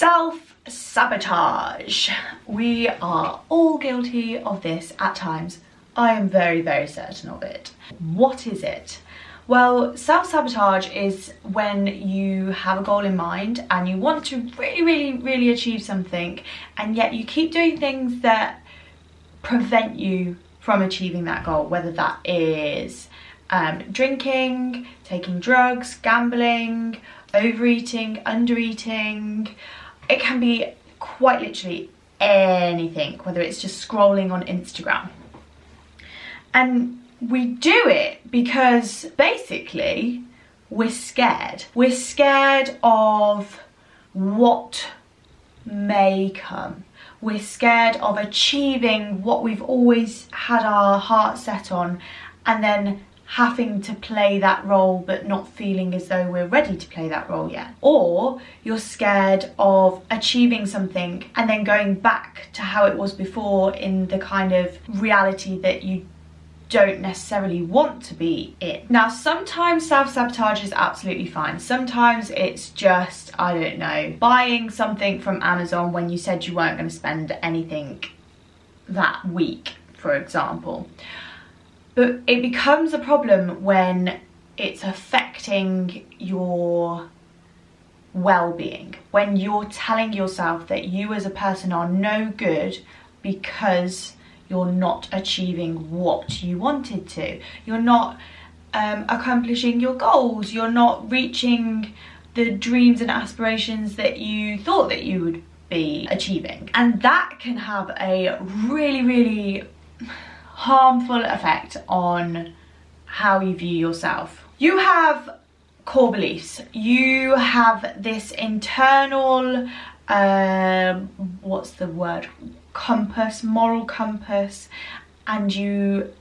Self-sabotage. We are all guilty of this at times. I am very, very certain of it. What is it? Well, self-sabotage is when you have a goal in mind and you want to really achieve something, and yet you keep doing things that prevent you from achieving that goal, whether that is drinking, taking drugs, gambling, overeating, undereating. It can be quite literally anything, whether it's just scrolling on Instagram. And we do it because basically we're scared. We're scared of what may come. We're scared of achieving what we've always had our heart set on, and then having to play that role but not feeling as though we're ready to play that role yet. Or you're scared of achieving something and then going back to how it was before in the kind of reality that you don't necessarily want to be in. Now, sometimes self-sabotage is absolutely fine. Sometimes it's just, I don't know, buying something from Amazon when you said you weren't going to spend anything that week, for example. But it becomes a problem when it's affecting your well-being, when you're telling yourself that you as a person are no good because you're not achieving what you wanted to. You're not accomplishing your goals. You're not reaching the dreams and aspirations that you thought that you would be achieving. And that can have a really harmful effect on how you view yourself. You have core beliefs. You have this internal, what's the word? Compass, moral compass, and you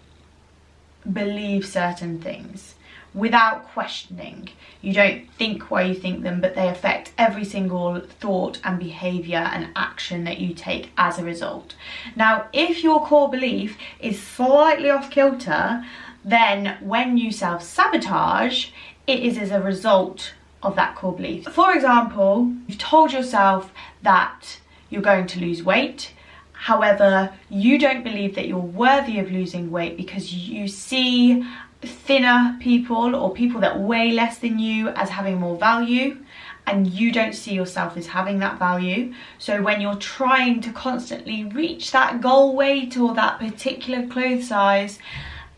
believe certain things without questioning. You don't think why you think them, but they affect every single thought and behaviour and action that you take as a result. Now, if your core belief is slightly off kilter, then when you self-sabotage, it is as a result of that core belief. For example, you've told yourself that you're going to lose weight. However, you don't believe that you're worthy of losing weight because you see thinner people or people that weigh less than you as having more value, and you don't see yourself as having that value. So when you're trying to constantly reach that goal weight or that particular clothes size,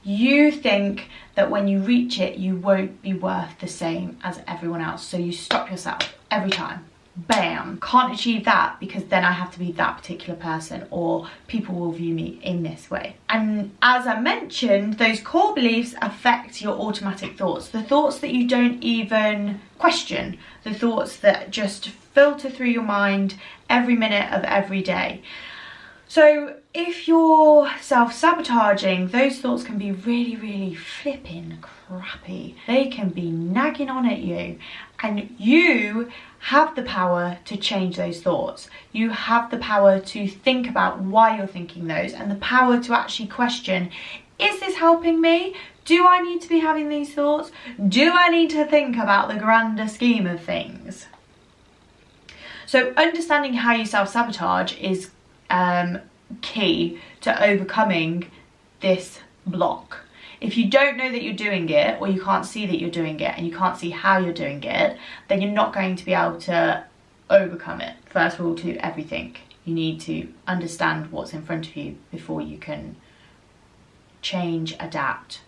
you think that when you reach it, you won't be worth the same as everyone else. So you stop yourself every time. Bam, can't achieve that because then I have to be that particular person, or people will view me in this way. And as I mentioned, those core beliefs affect your automatic thoughts, the thoughts that you don't even question, the thoughts that just filter through your mind every minute of every day. So if you're self-sabotaging, those thoughts can be really flipping crappy. They can be nagging on at you, and you have the power to change those thoughts. You have the power to think about why you're thinking those, and the power to actually question, is this helping me? Do I need to be having these thoughts? Do I need to think about the grander scheme of things? So understanding how you self-sabotage is key to overcoming this block. If you don't know that you're doing it, or you can't see that you're doing it, and you can't see how you're doing it, then you're not going to be able to overcome it. First of all, to everything, you need to understand what's in front of you before you can change, adapt,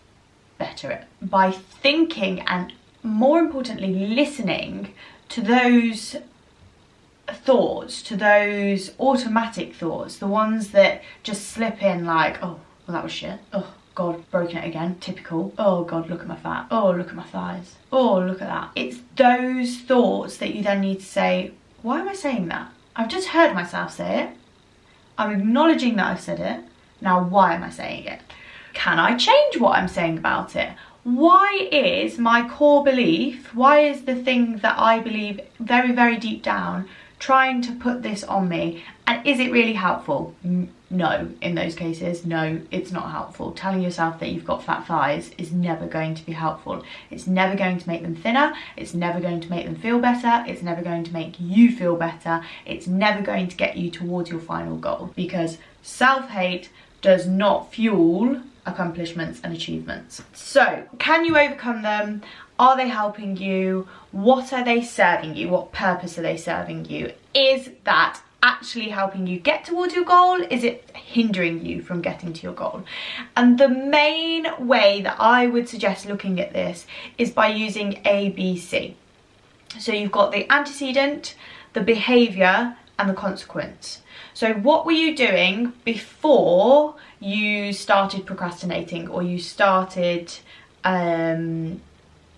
better it. By thinking, and more importantly, listening to those thoughts, to those automatic thoughts, the ones that just slip in like, oh, well, that was shit. Oh, God, broken it again. Typical. Oh, God, look at my fat. Oh, look at my thighs. Oh, look at that. It's those thoughts that you then need to say, why am I saying that? I've just heard myself say it. I'm acknowledging that I've said it. Now, why am I saying it? Can I change what I'm saying about it? Why is my core belief, why is the thing that I believe very deep down trying to put this on me. And is it really helpful? No, in those cases, no, it's not helpful. Telling yourself that you've got fat thighs is never going to be helpful. It's never going to make them thinner. It's never going to make them feel better. It's never going to make you feel better. It's never going to get you towards your final goal, because self-hate does not fuel accomplishments and achievements. So, can you overcome them? Are they helping you? What are they serving you? What purpose are they serving you? Is that actually helping you get towards your goal? Is it hindering you from getting to your goal? And the main way that I would suggest looking at this is by using ABC. So you've got the antecedent, the behaviour, and the consequence. So what were you doing before you started procrastinating, or you started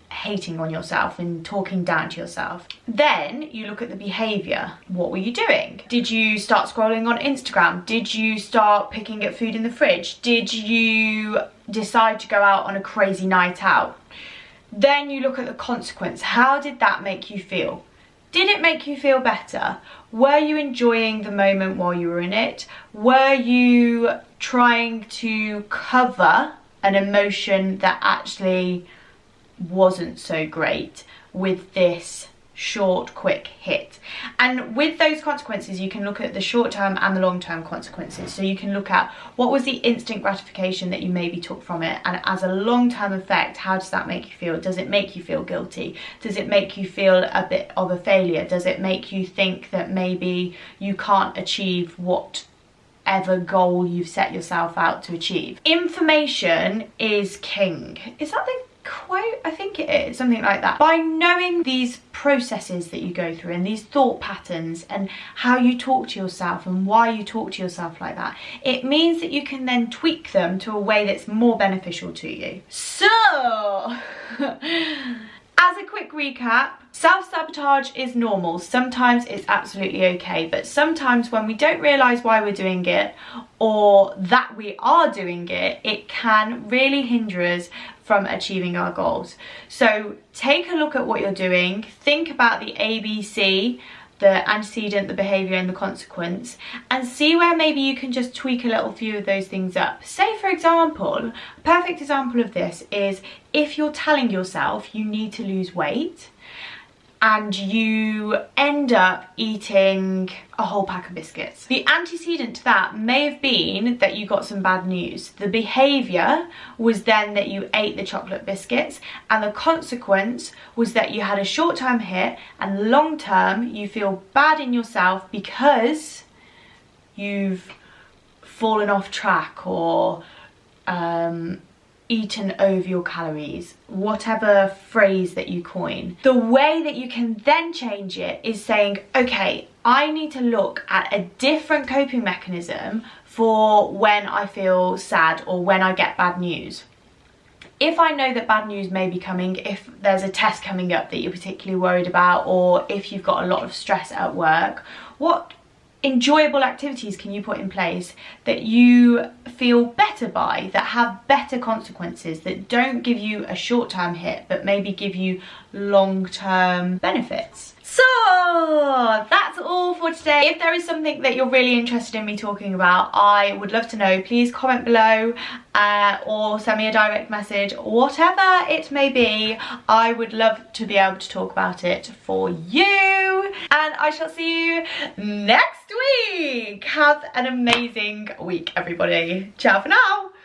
hating on yourself and talking down to yourself? Then you look at the behaviour. What were you doing? Did you start scrolling on Instagram? Did you start picking at food in the fridge? Did you decide to go out on a crazy night out? Then you look at the consequence. How did that make you feel? Did it make you feel better? Were you enjoying the moment while you were in it? Were you trying to cover an emotion that actually wasn't so great with this short, quick hit? And with those consequences, you can look at the short-term and the long-term consequences. So you can look at what was the instant gratification that you maybe took from it, and as a long-term effect, how does that make you feel? Does it make you feel guilty? Does it make you feel a bit of a failure? Does it make you think that maybe you can't achieve whatever goal you've set yourself out to achieve? Information is king. Is that the quote? I think it is, something like that. By knowing these processes that you go through and these thought patterns and how you talk to yourself and why you talk to yourself like that, it means that you can then tweak them to a way that's more beneficial to you. So as a quick recap, self-sabotage is normal. Sometimes it's absolutely okay, but sometimes when we don't realise why we're doing it, or that we are doing it, it can really hinder us from achieving our goals. So take a look at what you're doing, think about the ABC, the antecedent, the behaviour, and the consequence, and see where maybe you can just tweak a little few of those things up. Say, for example, a perfect example of this is if you're telling yourself you need to lose weight and you end up eating a whole pack of biscuits. The antecedent to that may have been that you got some bad news. The behaviour was then that you ate the chocolate biscuits, and the consequence was that you had a short-term hit, and long-term you feel bad in yourself because you've fallen off track or eaten over your calories, whatever phrase that you coin. The way that you can then change it is saying, okay, I need to look at a different coping mechanism for when I feel sad or when I get bad news. If I know that bad news may be coming, if there's a test coming up that you're particularly worried about, or if you've got a lot of stress at work, what enjoyable activities can you put in place that you feel better by, that have better consequences, that don't give you a short-term hit but maybe give you long-term benefits? So that's all for today. If there is something that you're really interested in me talking about, I would love to know. Please comment below or send me a direct message, whatever it may be. I would love to be able to talk about it for you, and I shall see you next week. Have an amazing week, everybody. Ciao for now.